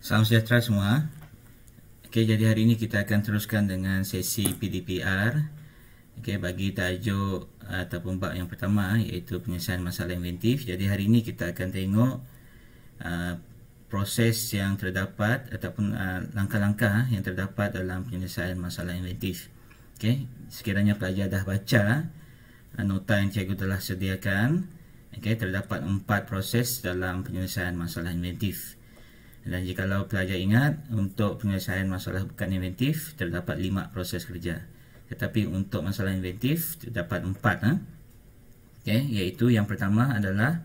Salam sejahtera semua. Okey, jadi hari ini kita akan teruskan dengan sesi PDPR. Okey, bagi tajuk ataupun bab yang pertama iaitu penyelesaian masalah inventif. Jadi hari ini kita akan tengok proses yang terdapat ataupun langkah-langkah yang terdapat dalam penyelesaian masalah inventif. Okey, sekiranya pelajar dah baca nota yang cikgu telah sediakan, okey, terdapat 4 proses dalam penyelesaian masalah inventif. Dan jikalau pelajar ingat, untuk penyelesaian masalah bukan inventif terdapat 5 proses kerja. Tetapi untuk masalah inventif terdapat 4. Okay, iaitu yang pertama adalah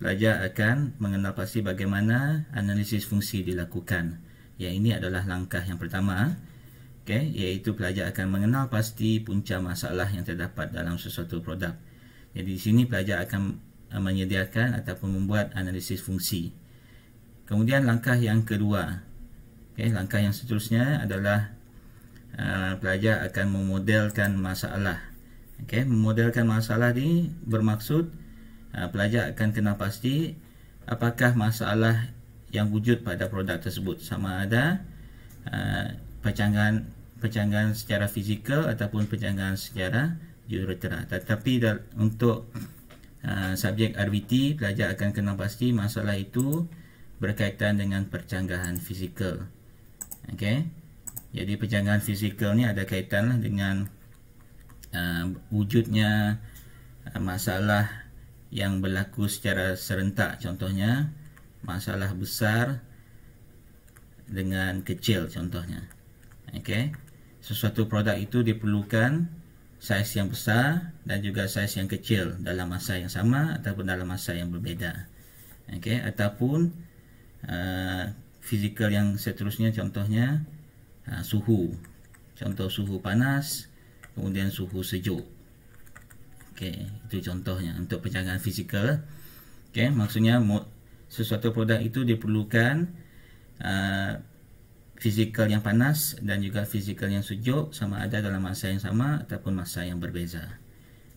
pelajar akan mengenal pasti bagaimana analisis fungsi dilakukan. Yang ini adalah langkah yang pertama. Okay, iaitu pelajar akan mengenal pasti punca masalah yang terdapat dalam sesuatu produk. Jadi di sini pelajar akan menyediakan ataupun membuat analisis fungsi. Kemudian langkah yang kedua, okay, langkah yang seterusnya adalah pelajar akan memodelkan masalah. Okay, memodelkan masalah ini bermaksud pelajar akan kenal pasti apakah masalah yang wujud pada produk tersebut, sama ada pecangan secara fizikal ataupun pecangan secara jururatera. Tetapi untuk subjek RBT, pelajar akan kenal pasti masalah itu berkaitan dengan percanggahan fizikal. Okey. Jadi percanggahan fizikal ni ada kaitanlah dengan wujudnya masalah yang berlaku secara serentak, contohnya masalah besar dengan kecil contohnya. Okey. Sesuatu produk itu diperlukan saiz yang besar dan juga saiz yang kecil dalam masa yang sama ataupun dalam masa yang berbeza. Okey, ataupun fizikal yang seterusnya, contohnya suhu, contoh suhu panas kemudian suhu sejuk. Okey, itu contohnya untuk pencanggahan fizikal. Okey, maksudnya sesuatu produk itu diperlukan fizikal yang panas dan juga fizikal yang sejuk, sama ada dalam masa yang sama ataupun masa yang berbeza.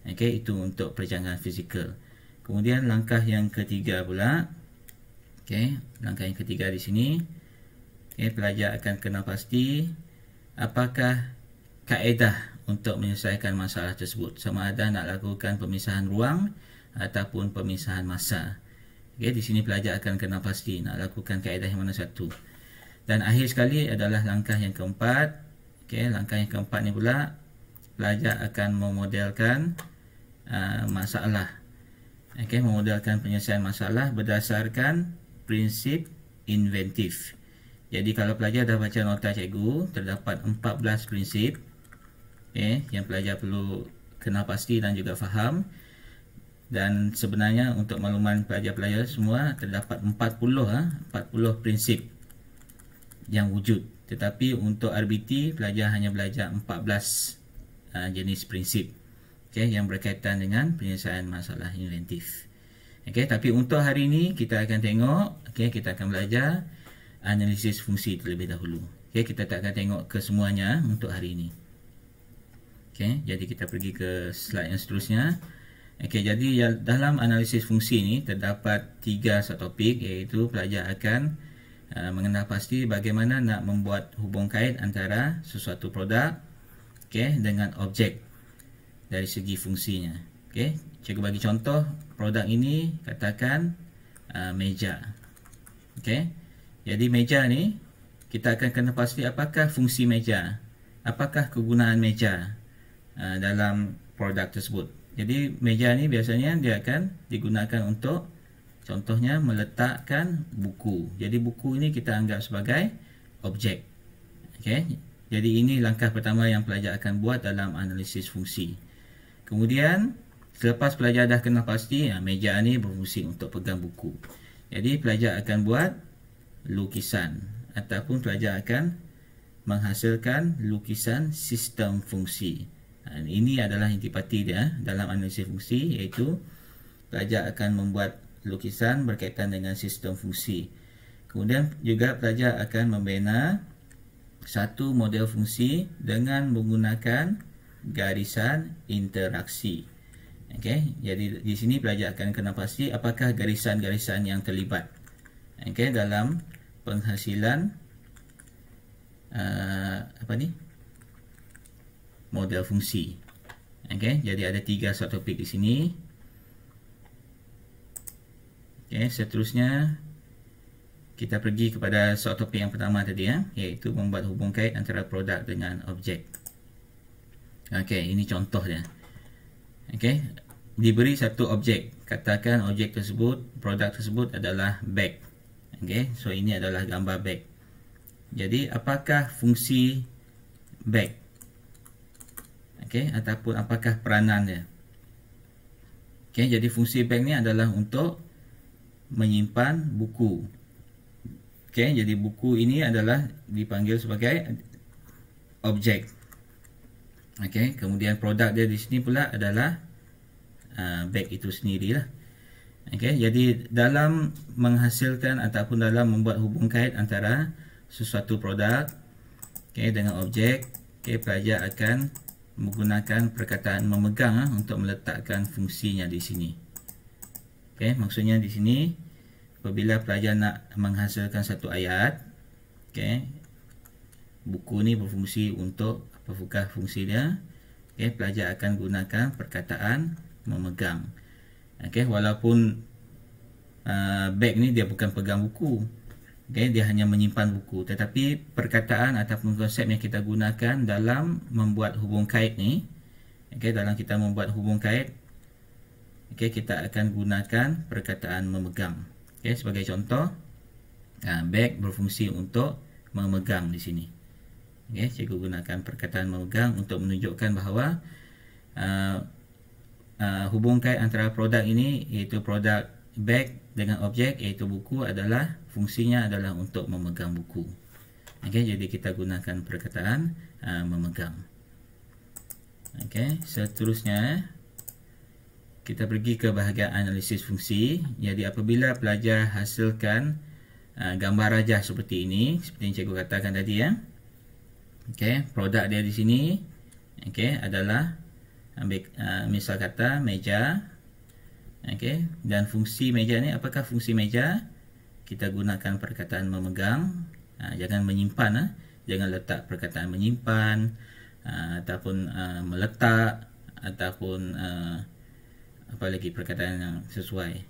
Okey, itu untuk pencanggahan fizikal. Kemudian langkah yang ketiga pula. Okey, langkah yang ketiga di sini, okay, pelajar akan kenal pasti apakah kaedah untuk menyelesaikan masalah tersebut, sama ada nak lakukan pemisahan ruang ataupun pemisahan masa. Okey, di sini pelajar akan kenal pasti nak lakukan kaedah yang mana satu. Dan akhir sekali adalah langkah yang keempat. Okey, langkah yang keempat ni pula pelajar akan memodelkan masalah. Okey, memodelkan penyelesaian masalah berdasarkan prinsip inventif. Jadi kalau pelajar dah baca nota cikgu, terdapat 14 prinsip yang pelajar perlu kenal pasti dan juga faham. Dan sebenarnya untuk makluman pelajar-pelajar semua, terdapat 40 prinsip yang wujud. Tetapi untuk RBT, pelajar hanya belajar 14 jenis prinsip yang berkaitan dengan penyelesaian masalah inventif. Okey, tapi untuk hari ini kita akan tengok, kita akan belajar analisis fungsi terlebih dahulu. Okey, kita tak akan tengok ke semuanya untuk hari ini. Okey, jadi kita pergi ke slide yang seterusnya. Okey, jadi dalam analisis fungsi ini terdapat 3 subtopik, iaitu pelajar akan mengenal pasti bagaimana nak membuat hubung kait antara sesuatu produk dengan objek dari segi fungsinya. Okey, cikgu bagi contoh produk ini, katakan meja. Okey, jadi meja ni kita akan kena pasti apakah fungsi meja, apakah kegunaan meja dalam produk tersebut. Jadi meja ni biasanya dia akan digunakan untuk, contohnya, meletakkan buku. Jadi buku ini kita anggap sebagai objek. Okey, jadi ini langkah pertama yang pelajar akan buat dalam analisis fungsi. Kemudian selepas pelajar dah kenal pasti meja ni berfungsi untuk pegang buku, jadi pelajar akan buat lukisan ataupun pelajar akan menghasilkan lukisan sistem fungsi. Ini adalah intipati dia dalam analisis fungsi, iaitu pelajar akan membuat lukisan berkaitan dengan sistem fungsi. Kemudian juga pelajar akan membina satu model fungsi dengan menggunakan garisan interaksi. Okey, jadi di sini pelajar akan kena pasti apakah garisan-garisan yang terlibat dalam penghasilan model fungsi. Okey, jadi ada 3 subtopik di sini. Okey, seterusnya kita pergi kepada subtopik yang pertama tadi iaitu membuat hubung kait antara produk dengan objek. Okey, ini contohnya. Okey, diberi satu objek. Katakan objek tersebut, produk tersebut adalah bag. Okey, so ini adalah gambar bag. Jadi apakah fungsi bag? Okey, ataupun apakah peranan dia? Okey, jadi fungsi bag ni adalah untuk menyimpan buku. Okey, jadi buku ini adalah dipanggil sebagai objek. Okey, kemudian produk dia di sini pula adalah bag itu sendirilah. Okey, jadi dalam menghasilkan ataupun dalam membuat hubung kait antara sesuatu produk dengan objek, pelajar akan menggunakan perkataan memegang untuk meletakkan fungsinya di sini. Maksudnya di sini apabila pelajar nak menghasilkan satu ayat, buku ni berfungsi untuk apakah fungsi dia? Pelajar akan gunakan perkataan memegang. Walaupun bag ni dia bukan pegang buku, dia hanya menyimpan buku, tetapi perkataan ataupun konsep yang kita gunakan dalam membuat hubung kait ni, dalam kita membuat hubung kait, kita akan gunakan perkataan memegang. Sebagai contoh, bag berfungsi untuk memegang di sini. Cikgu gunakan perkataan memegang untuk menunjukkan bahawa hubung kait antara produk ini, iaitu produk bag dengan objek iaitu buku, adalah fungsinya adalah untuk memegang buku. Jadi kita gunakan perkataan memegang. Seterusnya kita pergi ke bahagian analisis fungsi. Jadi apabila pelajar hasilkan gambar rajah seperti ini, seperti yang cikgu katakan tadi produk dia di sini adalah misal kata meja. Dan fungsi meja ni, apakah fungsi meja? Kita gunakan perkataan memegang. Jangan menyimpan, jangan letak perkataan menyimpan ataupun meletak ataupun apa lagi perkataan yang sesuai.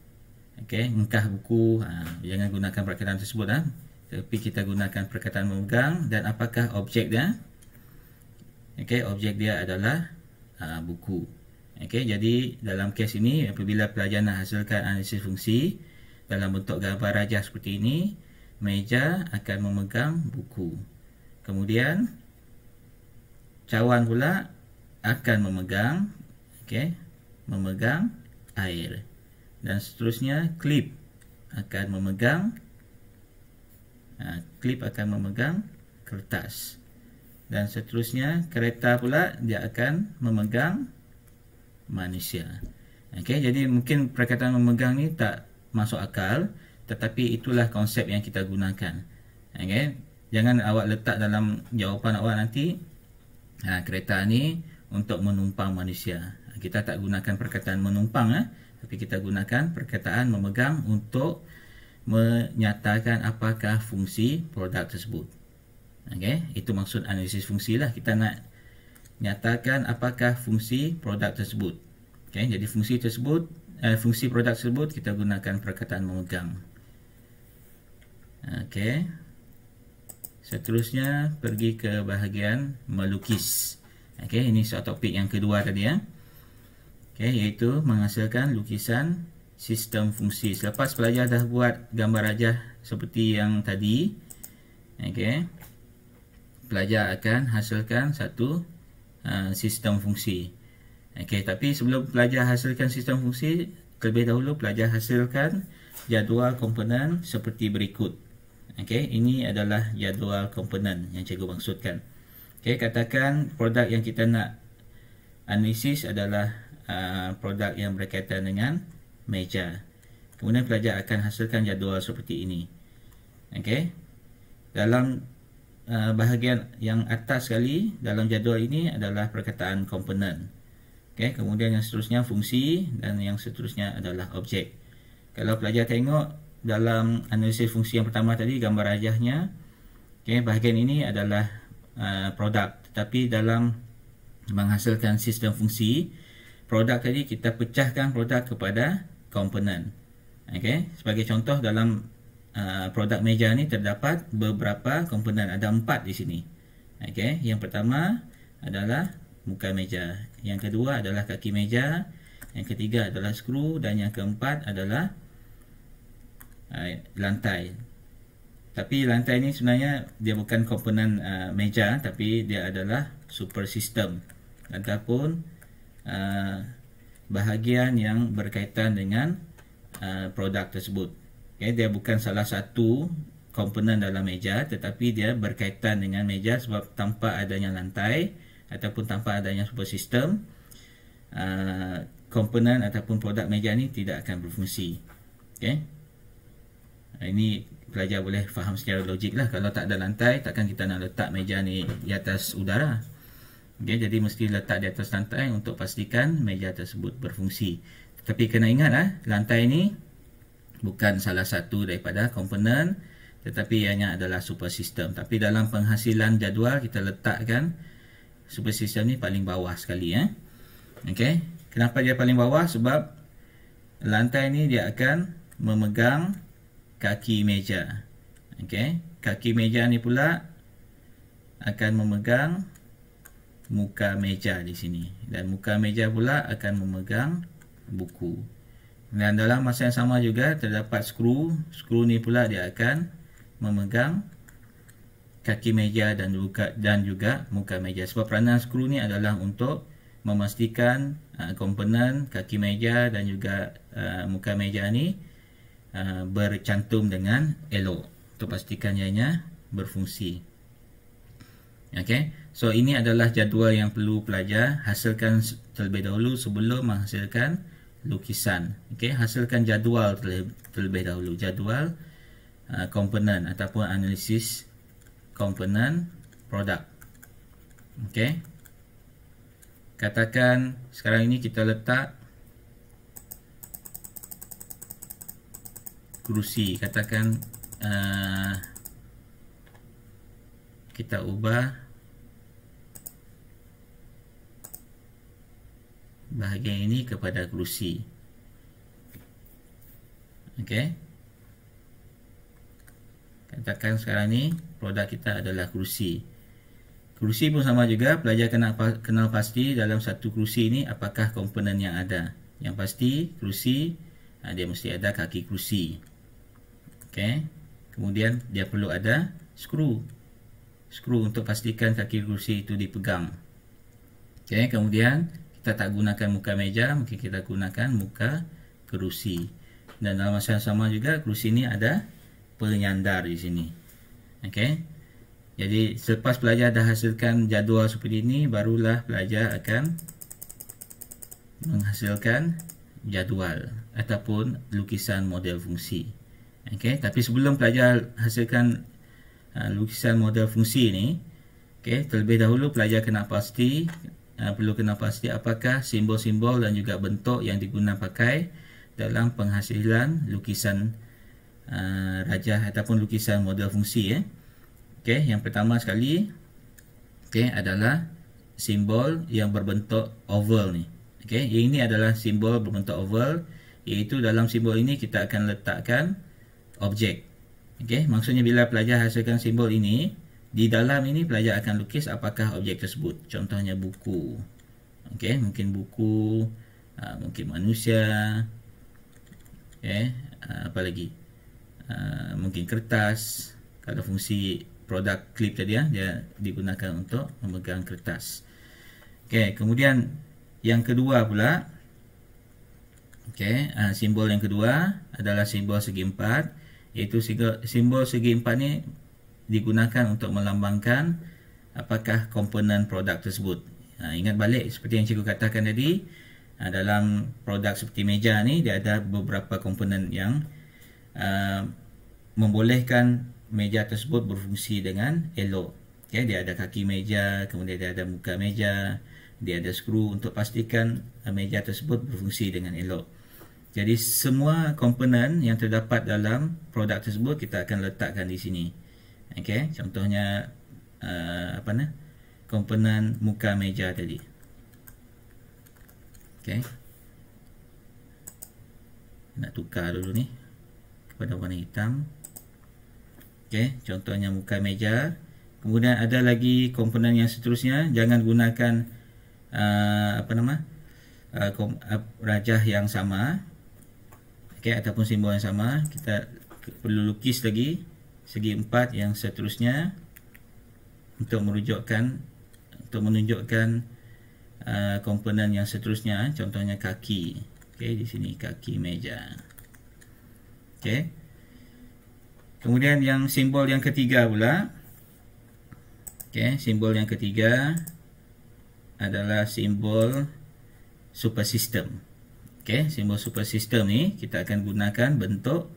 Engkah buku, jangan gunakan perkataan tersebut tapi kita gunakan perkataan memegang. Dan apakah objek dia? Objek dia adalah buku. Jadi dalam kes ini apabila pelajar nak hasilkan analisis fungsi dalam bentuk gambar rajah seperti ini, meja akan memegang buku. Kemudian cawan pula akan memegang memegang air. Dan seterusnya klip akan memegang kertas. Dan seterusnya kereta pula dia akan memegang manusia. Jadi mungkin perkataan memegang ni tak masuk akal, tetapi itulah konsep yang kita gunakan. Jangan awak letak dalam jawapan awak nanti kereta ni untuk menumpang manusia. Kita tak gunakan perkataan menumpang, tapi kita gunakan perkataan memegang untuk menyatakan apakah fungsi produk tersebut. Itu maksud analisis fungsi lah. Kita nak nyatakan apakah fungsi produk tersebut. Jadi fungsi produk tersebut kita gunakan perkataan memegang. Seterusnya pergi ke bahagian melukis. Ini topik yang kedua tadi iaitu menghasilkan lukisan sistem fungsi. Selepas pelajar dah buat gambar rajah seperti yang tadi, pelajar akan hasilkan satu sistem fungsi. Tapi sebelum pelajar hasilkan sistem fungsi, terlebih dahulu pelajar hasilkan jadual komponen seperti berikut. Ini adalah jadual komponen yang cikgu maksudkan. Katakan produk yang kita nak analisis adalah produk yang berkaitan dengan meja. Kemudian pelajar akan hasilkan jadual seperti ini. Dalam bahagian yang atas sekali dalam jadual ini adalah perkataan komponen. Kemudian yang seterusnya fungsi dan yang seterusnya adalah objek. Kalau pelajar tengok dalam analisis fungsi yang pertama tadi, gambar rajahnya. Okay, bahagian ini adalah produk. Tetapi dalam menghasilkan sistem fungsi, produk tadi kita pecahkan produk kepada komponen. Okay, sebagai contoh dalam produk meja ni terdapat beberapa komponen, ada 4 di sini. Okay, yang pertama adalah muka meja, yang kedua adalah kaki meja, yang ketiga adalah skru, dan yang keempat adalah lantai. Tapi lantai ni sebenarnya dia bukan komponen meja, tapi dia adalah super system ataupun bahagian yang berkaitan dengan produk tersebut. Okay, dia bukan salah satu komponen dalam meja, tetapi dia berkaitan dengan meja, sebab tanpa adanya lantai ataupun tanpa adanya super system, komponen ataupun produk meja ni tidak akan berfungsi. Okay, ini pelajar boleh faham secara logik lah. Kalau tak ada lantai, takkan kita nak letak meja ni di atas udara. Okay, jadi mesti letak di atas lantai untuk pastikan meja tersebut berfungsi. Tapi kena ingat lantai ni bukan salah satu daripada komponen, tetapi ianya adalah super system. Tapi dalam penghasilan jadual kita letakkan super system ni paling bawah sekali. Okay, kenapa dia paling bawah? Sebab lantai ni dia akan memegang kaki meja. Okay, kaki meja ni pula akan memegang muka meja di sini, dan muka meja pula akan memegang buku. Dan dalam masa yang sama juga terdapat skru. Skru ni pula dia akan memegang kaki meja dan juga muka meja. Sebab peranan skru ni adalah untuk memastikan komponen kaki meja dan juga muka meja ni bercantum dengan elok, untuk pastikan ianya berfungsi. Okay, so ini adalah jadual yang perlu pelajar hasilkan terlebih dahulu sebelum menghasilkan lukisan. Okay, hasilkan jadual terlebih dahulu, jadual komponen ataupun analisis komponen produk. Okay, katakan sekarang ini kita letak kerusi. Katakan kita ubah bahagian ini kepada kerusi. Okey, katakan sekarang ni produk kita adalah kerusi. Kerusi pun sama juga, pelajar kena kenal pasti dalam satu kerusi ini apakah komponen yang ada. Yang pasti kerusi dia mesti ada kaki kerusi. Okey, kemudian dia perlu ada skru untuk pastikan kaki kerusi itu dipegang. Okey, kemudian kita tak gunakan muka meja, mungkin kita gunakan muka kerusi. Dan dalam masa yang sama juga kerusi ini ada penyandar di sini. Okey, jadi selepas pelajar dah hasilkan jadual seperti ini, barulah pelajar akan menghasilkan jadual ataupun lukisan model fungsi. Okey, tapi sebelum pelajar hasilkan lukisan model fungsi ini, okey, terlebih dahulu pelajar perlu kena pasti apakah simbol-simbol dan juga bentuk yang digunakan pakai dalam penghasilan lukisan rajah ataupun lukisan model fungsi. Okey, yang pertama sekali adalah simbol yang berbentuk oval ni. Okey, ini adalah simbol berbentuk oval, iaitu dalam simbol ini kita akan letakkan objek. Okey, maksudnya bila pelajar hasilkan simbol ini, di dalam ini pelajar akan lukis apakah objek tersebut. Contohnya buku. Okey, mungkin buku, mungkin manusia. Okey, apa lagi? Mungkin kertas. Kalau fungsi produk clip tadi dia digunakan untuk memegang kertas. Okey, kemudian yang kedua pula, okey, simbol yang kedua adalah simbol segi empat, iaitu simbol segi empat ni digunakan untuk melambangkan apakah komponen produk tersebut. Ingat balik seperti yang cikgu katakan tadi, dalam produk seperti meja ni dia ada beberapa komponen yang membolehkan meja tersebut berfungsi dengan elok. Okay, dia ada kaki meja, kemudian dia ada muka meja, dia ada skru untuk pastikan meja tersebut berfungsi dengan elok. Jadi semua komponen yang terdapat dalam produk tersebut kita akan letakkan di sini. Okey, contohnya komponen muka meja tadi. Okey. Nak tukar dulu ni kepada warna hitam. Okey, contohnya muka meja. Kemudian ada lagi komponen yang seterusnya. Jangan gunakan rajah yang sama, okey, ataupun simbol yang sama. Kita perlu lukis lagi segi 4 yang seterusnya untuk menunjukkan komponen yang seterusnya. Contohnya kaki. Okey, di sini kaki meja. Okey. Kemudian yang simbol yang ketiga pula. Okey, simbol yang ketiga adalah simbol super system. Okey, simbol super system ni kita akan gunakan bentuk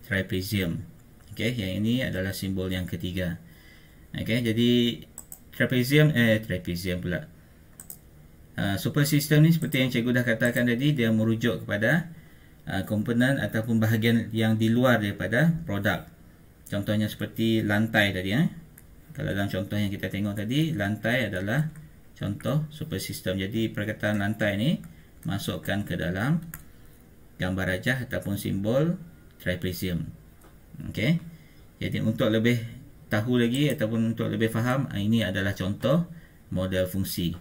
trapezium. Okey, yang ini adalah simbol yang ketiga. Okey, jadi trapezium pula. Super system ni seperti yang cikgu dah katakan tadi, dia merujuk kepada komponen ataupun bahagian yang di luar daripada produk. Contohnya seperti lantai tadi. Kalau dalam contoh yang kita tengok tadi, lantai adalah contoh super system. Jadi perkataan lantai ni masukkan ke dalam gambar rajah ataupun simbol trapezium. Okey. Jadi untuk lebih tahu lagi ataupun untuk lebih faham, ini adalah contoh model fungsi.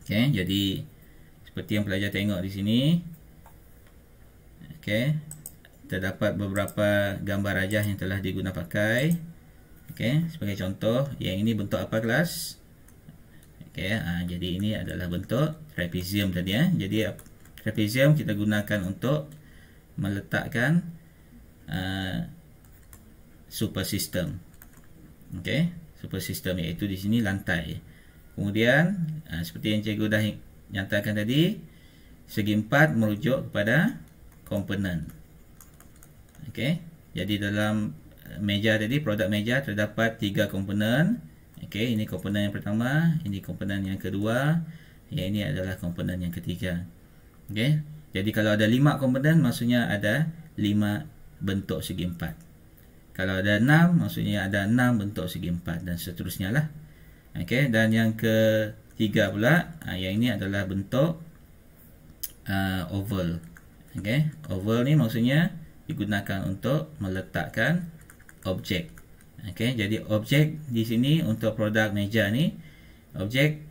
Okey, jadi seperti yang pelajar tengok di sini. Okey, terdapat beberapa gambar rajah yang telah diguna pakai. Okey, sebagai contoh, yang ini bentuk apa kelas? Okey, jadi ini adalah bentuk trapezium tadi. Jadi trapezium kita gunakan untuk meletakkan super system. Okey, super system iaitu di sini lantai. Kemudian seperti yang cikgu dah nyatakan tadi, segi 4 merujuk kepada komponen. Okey, jadi dalam meja tadi, produk meja terdapat 3 komponen. Okey, ini komponen yang pertama, ini komponen yang kedua, yang ini adalah komponen yang ketiga. Okey, jadi kalau ada 5 komponen, maksudnya ada 5 bentuk segi 4. Kalau ada 6, maksudnya ada 6 bentuk segi 4 dan seterusnya lah. Okey, dan yang ketiga pula, yang ini adalah bentuk oval. Okey, oval ni maksudnya digunakan untuk meletakkan objek. Okey, jadi objek di sini untuk produk meja ni, objek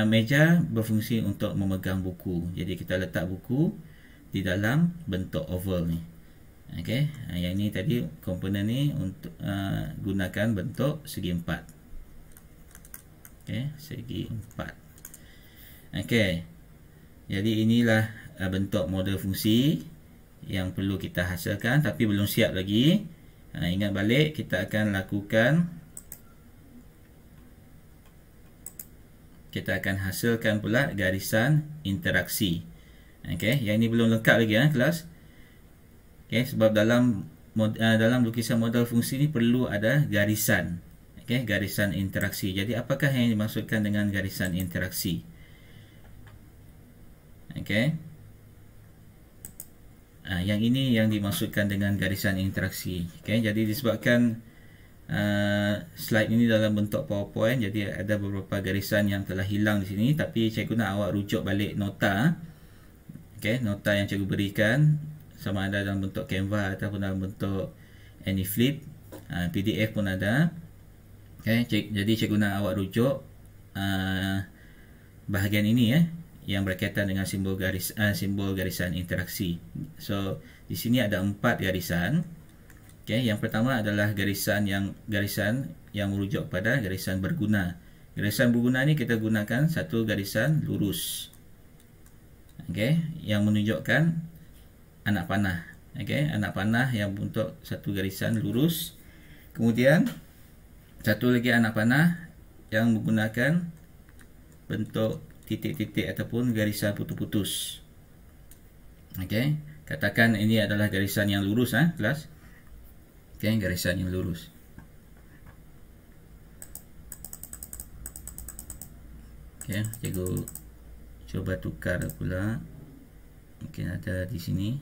meja berfungsi untuk memegang buku. Jadi kita letak buku di dalam bentuk oval ni. Okey, yang ini tadi komponen ni untuk gunakan bentuk segi 4. Okey, segi 4. Okey, jadi inilah bentuk model fungsi yang perlu kita hasilkan, tapi belum siap lagi. Ingat balik, kita akan hasilkan pula garisan interaksi. Okey, yang ini belum lengkap lagi kelas. Okey, sebab dalam lukisan model fungsi ni perlu ada garisan. Okey, garisan interaksi. Jadi apakah yang dimaksudkan dengan garisan interaksi? Okey. Yang ini yang dimaksudkan dengan garisan interaksi. Okey, jadi disebabkan slide ini dalam bentuk PowerPoint, jadi ada beberapa garisan yang telah hilang di sini, tapi cikgu nak awak rujuk balik nota. Okey, nota yang cikgu berikan, sama ada dalam bentuk Canva ataupun dalam bentuk AnyFlip, PDF pun ada. Okay, jadi cikgu nak awak rujuk bahagian ini yang berkaitan dengan simbol garisan interaksi. So di sini ada 4 garisan. Okay, yang pertama adalah garisan yang merujuk pada garisan berguna. Garisan berguna ni kita gunakan satu garisan lurus. Okay, yang menunjukkan anak panah. Okay, anak panah yang bentuk satu garisan lurus. Kemudian satu lagi anak panah yang menggunakan bentuk titik-titik ataupun garisan putus-putus. Okey, katakan ini adalah garisan yang lurus kelas. Okey, garisan yang lurus. Okey, cikgu cuba tukar pula. Mungkin ada di sini.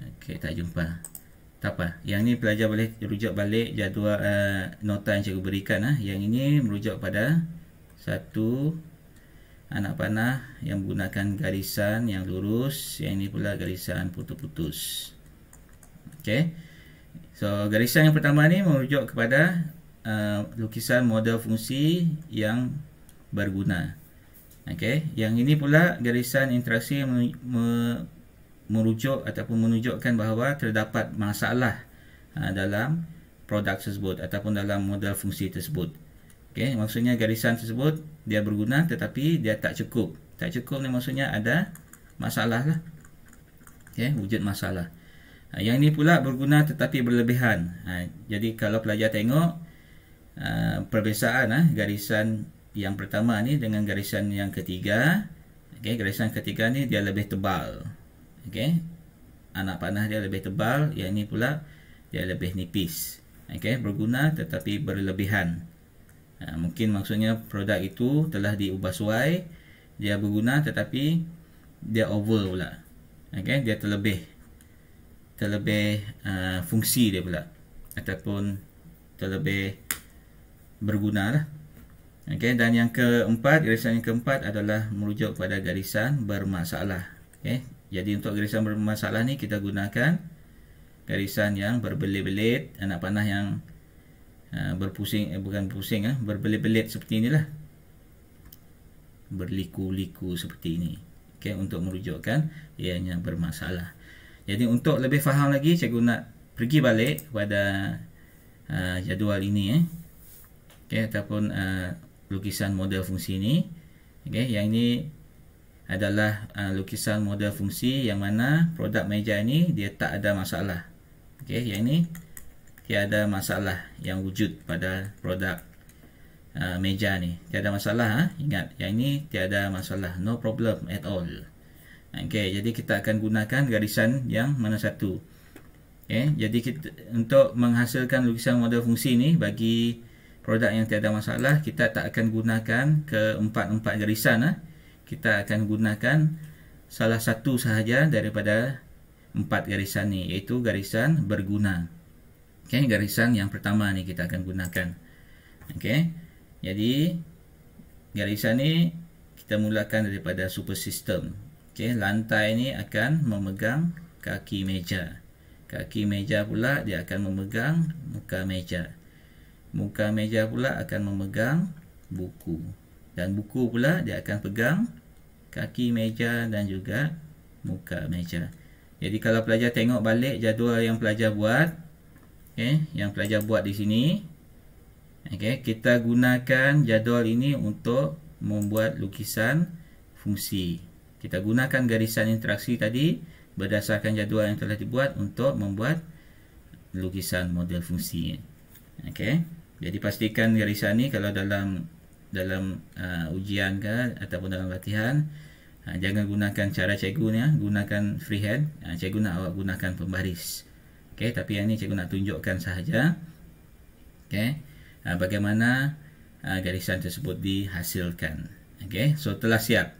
Okey, tak jumpa. Tak apa. Yang ni pelajar boleh rujuk balik jadual nota yang cikgu berikan. Yang ini merujuk pada satu anak panah yang menggunakan garisan yang lurus. Yang ini pula garisan putus-putus. Okey. So, garisan yang pertama ni merujuk kepada lukisan model fungsi yang berguna. Okey. Yang ini pula garisan interaksi yang merujuk ataupun menunjukkan bahawa terdapat masalah dalam produk tersebut ataupun dalam model fungsi tersebut. Okey, maksudnya garisan tersebut dia berguna tetapi dia tak cukup. Tak cukup ni maksudnya ada masalah lah. Okey, wujud masalah. Yang ini pula berguna tetapi berlebihan. Jadi kalau pelajar tengok perbezaan garisan yang pertama ni dengan garisan yang ketiga. Okey, garisan ketiga ni dia lebih tebal. Okey. Anak panah dia lebih tebal, yang ini pula dia lebih nipis. Okey, berguna tetapi berlebihan. Mungkin maksudnya produk itu telah diubah suai, dia berguna tetapi dia over pula. Okey, dia terlebih fungsi dia pula ataupun terlebih berguna lah. Okey, dan yang keempat, garisan yang keempat adalah merujuk pada garisan bermasalah. Okey. Jadi untuk garisan bermasalah ni kita gunakan garisan yang berbelit-belit, anak panah yang berpusing, berbelit-belit seperti inilah. Berliku-liku seperti ini. Okey, untuk merujukkan ianya bermasalah. Jadi untuk lebih faham lagi, cikgu nak pergi balik kepada jadual ini okey, ataupun lukisan model fungsi ini. Okey, yang ini adalah lukisan model fungsi yang mana produk meja ini dia tak ada masalah. Okey, yang ini tiada masalah yang wujud pada produk meja ni. Tiada masalah, ingat, yang ini tiada masalah, no problem at all. Okey, jadi kita akan gunakan garisan yang mana satu. Okey, jadi kita untuk menghasilkan lukisan model fungsi ni bagi produk yang tiada masalah, kita tak akan gunakan keempat-empat garisan. Kita akan gunakan salah satu sahaja daripada empat garisan ni, iaitu garisan berguna. Okey, garisan yang pertama ni kita akan gunakan. Okey, jadi garisan ni kita mulakan daripada super system. Okey, lantai ni akan memegang kaki meja. Kaki meja pula dia akan memegang muka meja. Muka meja pula akan memegang buku. Dan buku pula dia akan pegang kaki meja dan juga muka meja. Jadi kalau pelajar tengok balik jadual yang pelajar buat, yang pelajar buat di sini, kita gunakan jadual ini untuk membuat lukisan fungsi. Kita gunakan garisan interaksi tadi berdasarkan jadual yang telah dibuat untuk membuat lukisan model fungsi. Jadi pastikan garisan ni kalau dalam ujian ke ataupun dalam latihan, jangan gunakan cara cikgu ni, gunakan freehand. Cikgu nak awak gunakan pembaris. Tapi yang ni cikgu nak tunjukkan sahaja bagaimana garisan tersebut dihasilkan. So telah siap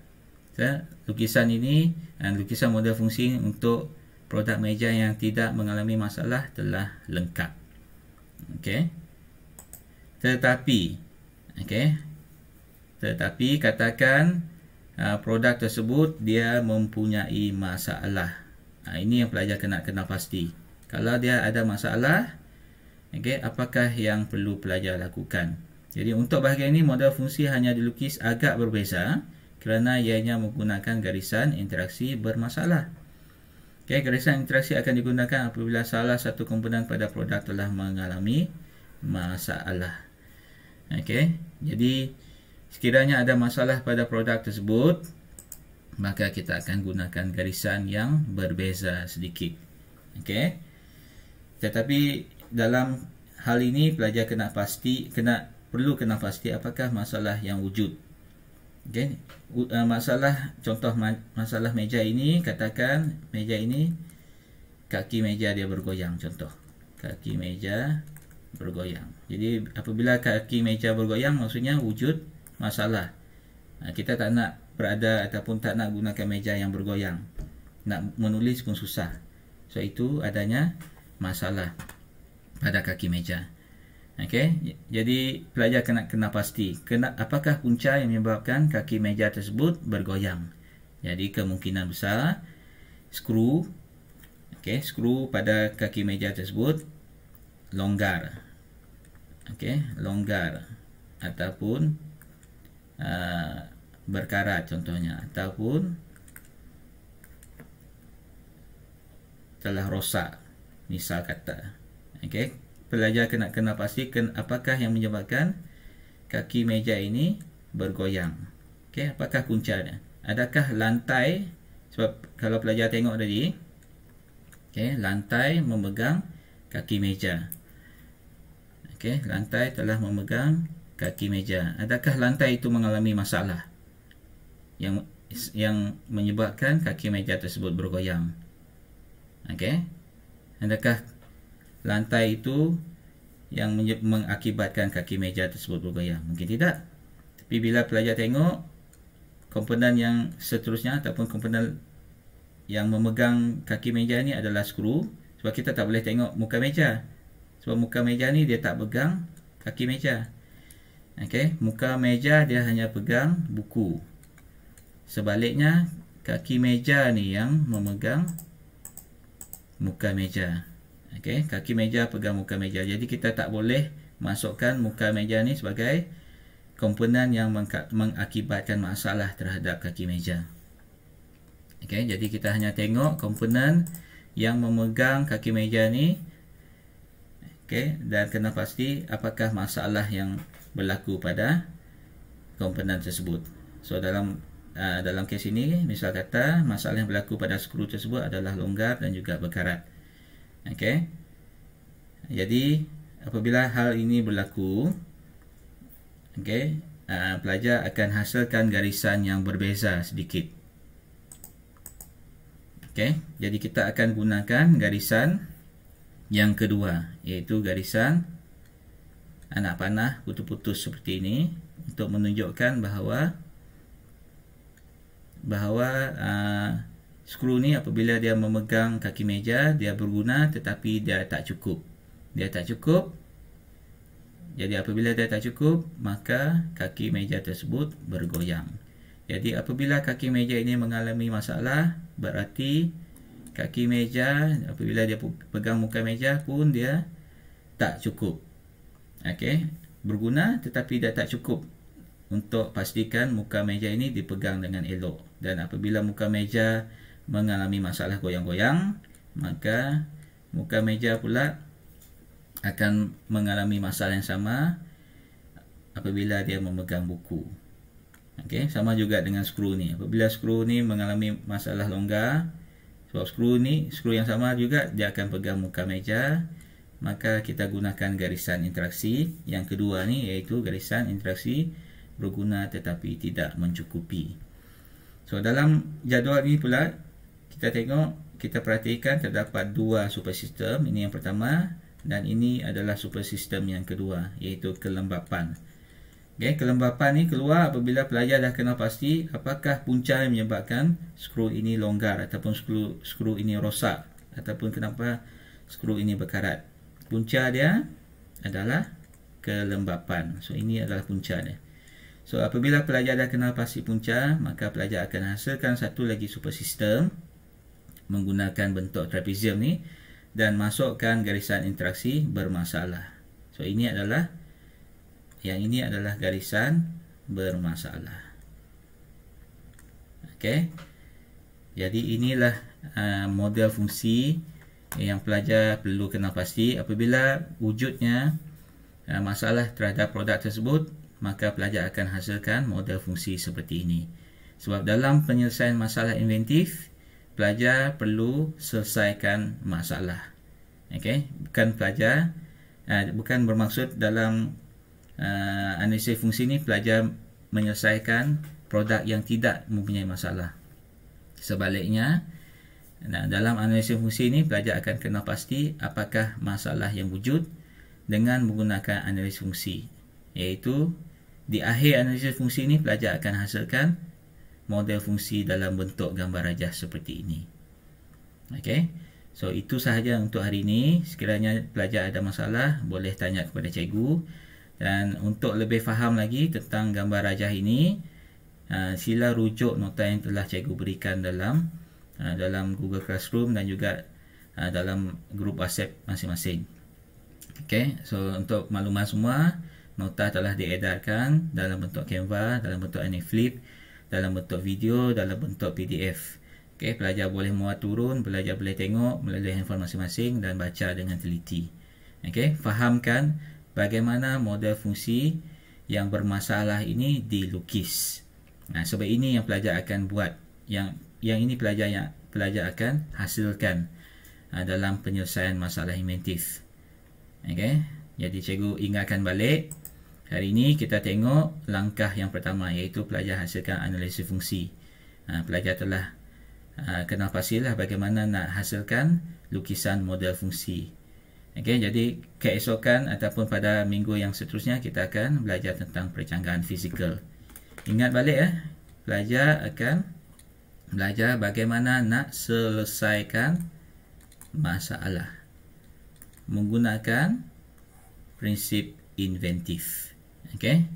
lukisan ini, lukisan model fungsi untuk produk meja yang tidak mengalami masalah telah lengkap. Tetapi katakan produk tersebut dia mempunyai masalah. Ini yang pelajar kena pasti. Kalau dia ada masalah, apakah yang perlu pelajar lakukan? Jadi untuk bahagian ini model fungsi hanya dilukis agak berbeza kerana ianya menggunakan garisan interaksi bermasalah. Garisan interaksi akan digunakan apabila salah satu komponen pada produk telah mengalami masalah. Jadi sekiranya ada masalah pada produk tersebut, maka kita akan gunakan garisan yang berbeza sedikit. Tetapi dalam hal ini pelajar perlu kena pasti apakah masalah yang wujud. Contoh masalah meja ini, katakan meja ini kaki meja dia bergoyang, contoh. Kaki meja bergoyang. Jadi apabila kaki meja bergoyang maksudnya wujud masalah. Kita tak nak berada ataupun tak nak gunakan meja yang bergoyang. Nak menulis pun susah. So itu adanya masalah pada kaki meja. Okey, jadi pelajar kena pasti apakah punca yang menyebabkan kaki meja tersebut bergoyang. Jadi kemungkinan besar skru, okey, skru pada kaki meja tersebut longgar. Okey, longgar ataupun berkarat contohnya, ataupun telah rosak misal kata. Okey, pelajar kena pastikan apakah yang menyebabkan kaki meja ini bergoyang. Okey, apakah puncanya? Adakah lantai, sebab kalau pelajar tengok tadi, okey, lantai memegang kaki meja. Okey, lantai telah memegang kaki meja. Adakah lantai itu mengalami masalah yang menyebabkan kaki meja tersebut bergoyang? Okey, adakah lantai itu yang mengakibatkan kaki meja tersebut bergoyang? Mungkin tidak. Tapi bila pelajar tengok komponen yang seterusnya ataupun komponen yang memegang kaki meja ni adalah skru, sebab kita tak boleh tengok muka meja. Sebab muka meja ni dia tak pegang kaki meja. Okey, muka meja dia hanya pegang buku. Sebaliknya kaki meja ni yang memegang muka meja. Okey, kaki meja pegang muka meja. Jadi kita tak boleh masukkan muka meja ni sebagai komponen yang mengakibatkan masalah terhadap kaki meja. Okey, jadi kita hanya tengok komponen yang memegang kaki meja ni. Okey, dan kena pasti apakah masalah yang berlaku pada komponen tersebut. So dalam kes ini, misal kata masalah yang berlaku pada skru tersebut adalah longgar dan juga berkarat. Okey, jadi apabila hal ini berlaku, okey, pelajar akan hasilkan garisan yang berbeza sedikit. Okey, jadi kita akan gunakan garisan yang kedua, iaitu garisan anak panah putus-putus seperti ini, untuk menunjukkan bahawa skru ni apabila dia memegang kaki meja, dia berguna tetapi dia tak cukup. Jadi apabila dia tak cukup, maka kaki meja tersebut bergoyang. Jadi apabila kaki meja ini mengalami masalah, berarti kaki meja apabila dia pegang muka meja pun dia tak cukup. Okey, berguna tetapi dia tak cukup untuk pastikan muka meja ini dipegang dengan elok. Dan apabila muka meja mengalami masalah goyang-goyang, maka muka meja pula akan mengalami masalah yang sama apabila dia memegang buku. Okey, sama juga dengan skru ni. Apabila skru ni mengalami masalah longgar, sebab skru yang sama juga dia akan pegang muka meja, maka kita gunakan garisan interaksi yang kedua ni, iaitu garisan interaksi berguna tetapi tidak mencukupi. So dalam jadual ini pula kita perhatikan terdapat dua supersistem. Ini yang pertama dan ini adalah supersistem yang kedua, iaitu kelembapan. Okay, kelembapan ni keluar apabila pelajar dah kenal pasti apakah punca yang menyebabkan skru ini longgar ataupun skru ini rosak, ataupun kenapa skru ini berkarat. Punca dia adalah kelembapan. So ini adalah punca dia. So apabila pelajar dah kenal pasti punca, maka pelajar akan hasilkan satu lagi supersistem menggunakan bentuk trapezium ni dan masukkan garisan interaksi bermasalah. So ini adalah garisan bermasalah. Okey. Jadi inilah model fungsi yang pelajar perlu kenal pasti. Apabila wujudnya masalah terhadap produk tersebut, maka pelajar akan hasilkan model fungsi seperti ini. Sebab dalam penyelesaian masalah inventif, pelajar perlu selesaikan masalah. Okey, bukan bermaksud dalam analisis fungsi ini pelajar menyelesaikan produk yang tidak mempunyai masalah. Sebaliknya, dalam analisis fungsi ini pelajar akan kenal pasti apakah masalah yang wujud dengan menggunakan analisis fungsi, iaitu di akhir analisis fungsi ini pelajar akan hasilkan model fungsi dalam bentuk gambar rajah seperti ini. Okey. So itu sahaja untuk hari ini. Sekiranya pelajar ada masalah, boleh tanya kepada cikgu. Dan untuk lebih faham lagi tentang gambar rajah ini, sila rujuk nota yang telah cikgu berikan dalam Google Classroom dan juga dalam grup WhatsApp masing-masing. Okey. So untuk makluman semua, nota telah diedarkan dalam bentuk Canva, dalam bentuk Aniflip, dalam bentuk video, dalam bentuk PDF. Okey, pelajar boleh muat turun, pelajar boleh tengok melalui handphone masing-masing dan baca dengan teliti. Okey, fahamkan bagaimana model fungsi yang bermasalah ini dilukis. Sebab ini yang pelajar akan buat, yang ini pelajar akan hasilkan dalam penyelesaian masalah inventif. Okey, jadi cikgu ingatkan balik. Hari ini kita tengok langkah yang pertama, iaitu pelajar hasilkan analisis fungsi. Pelajar telah kenal pastilah bagaimana nak hasilkan lukisan model fungsi. Okey, jadi keesokan ataupun pada minggu yang seterusnya kita akan belajar tentang percanggahan fizikal. Ingat balik pelajar akan belajar bagaimana nak selesaikan masalah menggunakan prinsip inventif. Okey.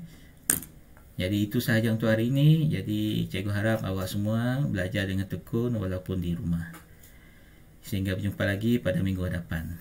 Jadi itu sahaja untuk hari ini. Jadi cikgu harap awak semua belajar dengan tekun walaupun di rumah. Sehingga berjumpa lagi pada minggu hadapan.